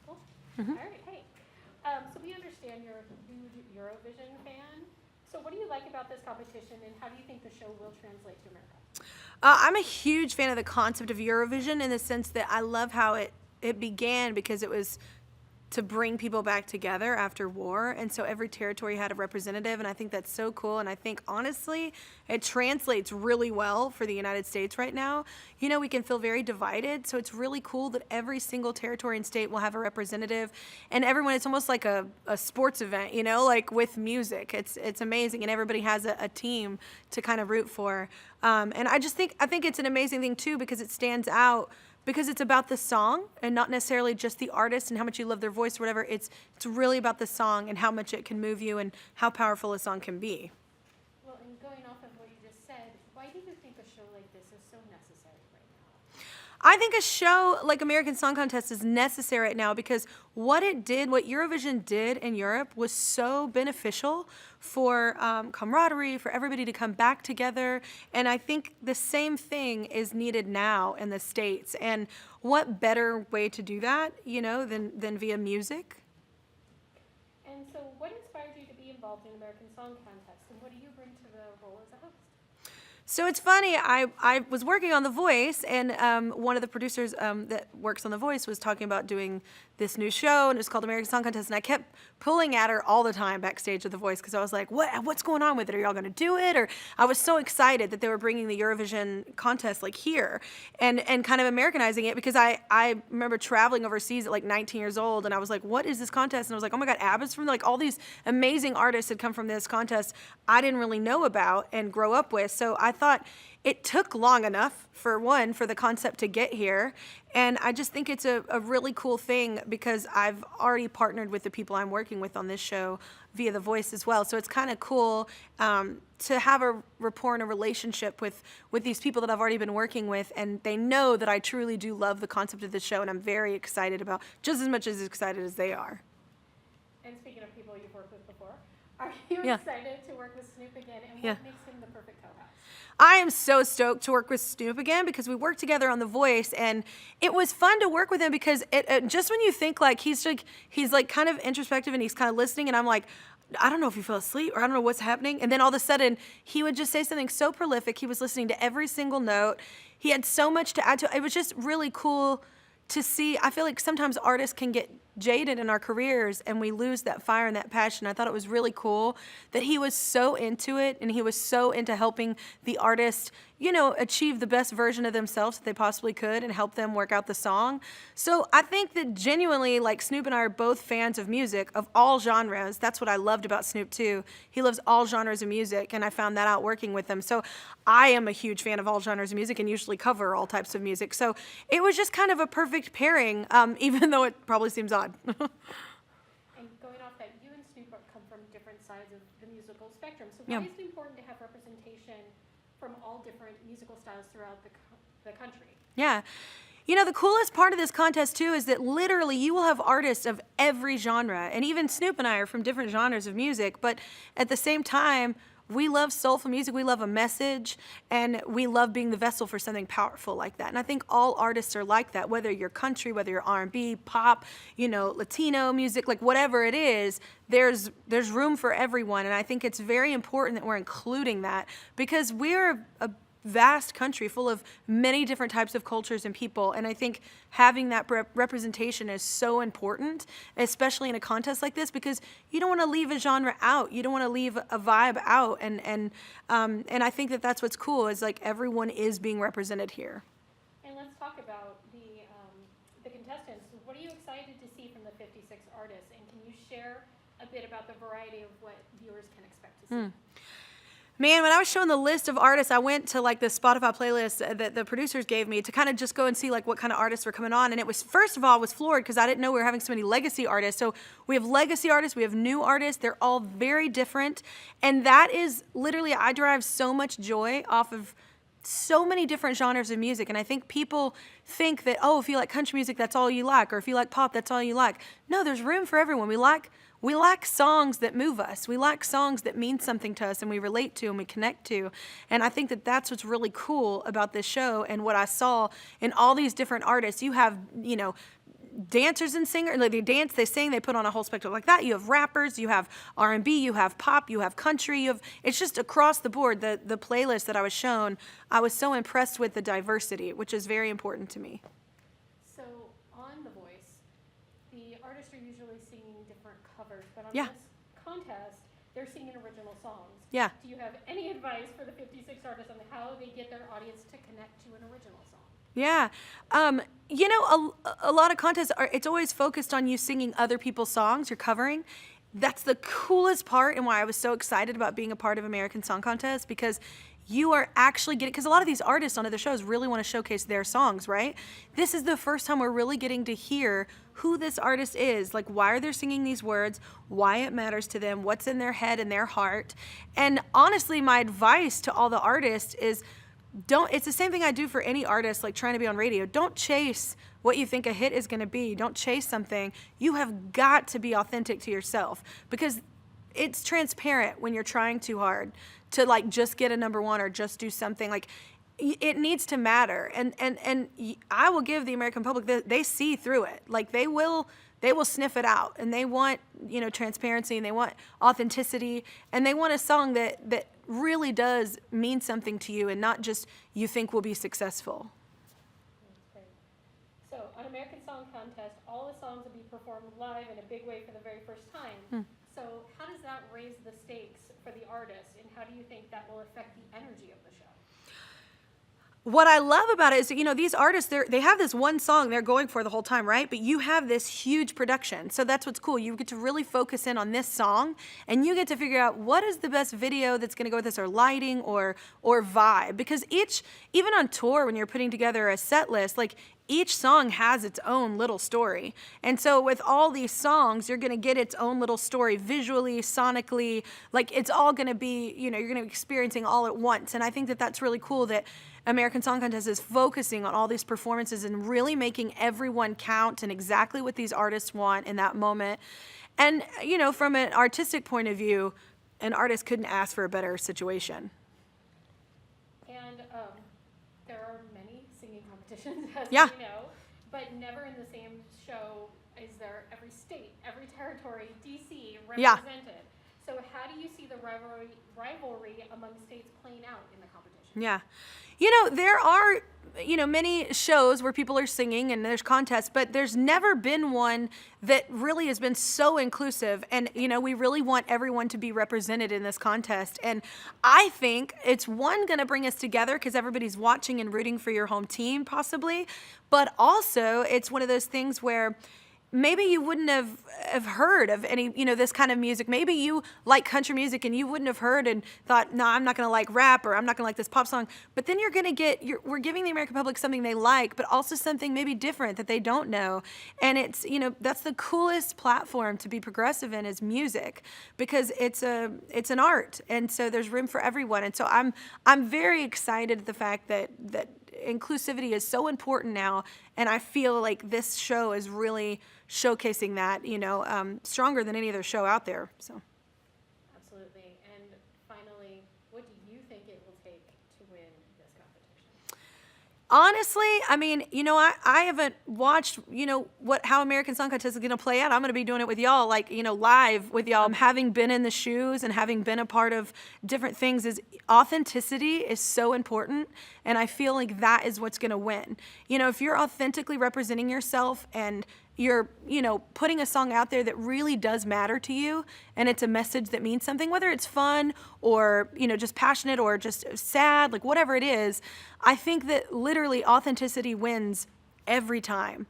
Cool. Mm-hmm. All right, hey. So we understand you're a huge Eurovision fan. So what do you like about this competition, and how do you think the show will translate to America? I'm a huge fan of the concept of Eurovision in the sense that I love how it began because it was to bring people back together after war, and so every territory had a representative, and I think that's so cool. And I think honestly it translates really well for the United States right now. You know, we can feel very divided, so it's really cool that every single territory and state will have a representative, and everyone, it's almost like a sports event, you know, like with music. It's amazing, and everybody has a team to kind of root for. And I think it's an amazing thing too, because it stands out because it's about the song and not necessarily just the artist and how much you love their voice or whatever. It's really about the song and how much it can move you and how powerful a song can be. Well, and going off of what you just said, why do you think a show like this is so necessary right now? I think a show like American Song Contest is necessary right now because what Eurovision did in Europe was so beneficial for camaraderie, for everybody to come back together. And I think the same thing is needed now in the States. And what better way to do that, you know, than via music? And so what inspired you to be involved in American Song Contest, and what do you bring to the role as a host? So it's funny, I was working on The Voice, and one of the producers that works on The Voice was talking about doing this new show, and it was called American Song Contest, and I kept pulling at her all the time backstage at The Voice, because I was like, what's going on with it? Are y'all going to do it? Or I was so excited that they were bringing the Eurovision contest like here, and kind of Americanizing it, because I remember traveling overseas at like 19 years old, and I was like, what is this contest? And I was like, oh my God, ABBA's from, like, all these amazing artists had come from this contest I didn't really know about and grow up with. So I thought it took long enough, for the concept to get here. And I just think it's a really cool thing because I've already partnered with the people I'm working with on this show via The Voice as well. So it's kind of cool to have a rapport and a relationship with these people that I've already been working with. And they know that I truly do love the concept of the show, and I'm very excited about, just as much as excited as they are. And speaking of people you've worked with before, are you excited to work with Snoop again, and what makes him the perfect co-host? I am so stoked to work with Snoop again because we worked together on The Voice, and it was fun to work with him because it just when you think like he's like kind of introspective and he's kind of listening, and I'm like, I don't know if he fell asleep or I don't know what's happening, and then all of a sudden he would just say something so prolific. He was listening to every single note. He had so much to add to it. It was just really cool to see. I feel like sometimes artists can get jaded in our careers and we lose that fire and that passion. I thought it was really cool that he was so into it, and he was so into helping the artist, you know, achieve the best version of themselves that they possibly could and help them work out the song. So I think that genuinely, like, Snoop and I are both fans of music of all genres. That's what I loved about Snoop too. He loves all genres of music, and I found that out working with him. So I am a huge fan of all genres of music and usually cover all types of music. So it was just kind of a perfect pairing, even though it probably seems odd. And going off that, you and Snoop come from different sides of the musical spectrum. So why is it important to have representation from all different musical styles throughout the country? Yeah. You know, the coolest part of this contest, too, is that literally you will have artists of every genre. And even Snoop and I are from different genres of music. But at the same time, we love soulful music, we love a message, and we love being the vessel for something powerful like that. And I think all artists are like that, whether you're country, whether you're R&B, pop, you know, Latino music, like whatever it is, there's room for everyone. And I think it's very important that we're including that because we're a vast country full of many different types of cultures and people, and I think having that representation is so important, especially in a contest like this, because you don't want to leave a genre out, you don't want to leave a vibe out, and I think that that's what's cool is like everyone is being represented here. And let's talk about the contestants. What are you excited to see from the 56 artists, and can you share a bit about the variety of what viewers can expect to see? Man, when I was showing the list of artists, I went to like the Spotify playlist that the producers gave me to kind of just go and see like what kind of artists were coming on. And it was, first of all, I was floored because I didn't know we were having so many legacy artists. So we have legacy artists, we have new artists. They're all very different. And that is literally, I derive so much joy off of so many different genres of music. And I think people think that, oh, if you like country music, that's all you like. Or if you like pop, that's all you like. No, there's room for everyone. We we lack songs that move us. We lack songs that mean something to us and we relate to and we connect to. And I think that that's what's really cool about this show and what I saw in all these different artists. You have, dancers and singers, like they dance, they sing, they put on a whole spectrum like that. You have rappers, you have R&B, you have pop, you have country, it's just across the board. The playlist that I was shown, I was so impressed with the diversity, which is very important to me. So on The Voice, the artists are usually singing different covers, but on Yeah. this contest, they're singing original songs. Yeah. Do you have any advice for the 56 artists on how they get their audience to connect to an original song? Yeah. A lot of contests it's always focused on you singing other people's songs you're covering. That's the coolest part and why I was so excited about being a part of American Song Contest, because you are actually getting, because a lot of these artists on other shows really want to showcase their songs, right? This is the first time we're really getting to hear who this artist is, like why are they singing these words, why it matters to them, what's in their head and their heart. And honestly, my advice to all the artists is, it's the same thing I do for any artist like trying to be on radio. Don't chase what you think a hit is going to be. Don't chase something. You have got to be authentic to yourself, because it's transparent when you're trying too hard to like just get a number one or just do something. Like it needs to matter. And I will give the American public, they see through it. Like they will sniff it out, and they want, transparency, and they want authenticity, and they want a song that really does mean something to you and not just you think will be successful. That's great. So on American Song Contest, all the songs will be performed live in a big way for the very first time. So how does that raise the stakes for the artist, and how do you think that will affect the energy of the show? What I love about it is, these artists, they have this one song they're going for the whole time, right? But you have this huge production. So that's what's cool. You get to really focus in on this song, and you get to figure out what is the best video that's going to go with this, or lighting, or vibe. Because even on tour, when you're putting together a set list, like each song has its own little story. And so with all these songs, you're going to get its own little story visually, sonically, like it's all going to be, you're going to be experiencing all at once. And I think that that's really cool that American Song Contest is focusing on all these performances and really making everyone count and exactly what these artists want in that moment. And, from an artistic point of view, an artist couldn't ask for a better situation. And there are many singing competitions, as Yeah. you know, but never in the same show is there every state, every territory, DC represented. So how do you see the rivalry among states playing out in the competition? Yeah. There are, many shows where people are singing and there's contests, but there's never been one that really has been so inclusive. And, we really want everyone to be represented in this contest. And I think it's going to bring us together because everybody's watching and rooting for your home team possibly. But also it's one of those things where maybe you wouldn't have heard of any, this kind of music. Maybe you like country music and you wouldn't have heard and thought, no, I'm not going to like rap, or I'm not going to like this pop song. But then we're giving the American public something they like, but also something maybe different that they don't know. And it's, that's the coolest platform to be progressive in, is music, because it's an art. And so there's room for everyone. And so I'm very excited at the fact that inclusivity is so important now, and I feel like this show is really showcasing that, stronger than any other show out there. So, absolutely. And finally, what do you think it will take to win this competition? Honestly, I mean, I haven't watched, how American Song Contest is going to play out. I'm going to be doing it with y'all, like, live with y'all. Having been in the shoes and having been a part of different things, is authenticity is so important. And I feel like that is what's going to win. If you're authentically representing yourself and you're, putting a song out there that really does matter to you, and it's a message that means something, whether it's fun or, just passionate or just sad, like whatever it is, I think that literally authenticity wins every time.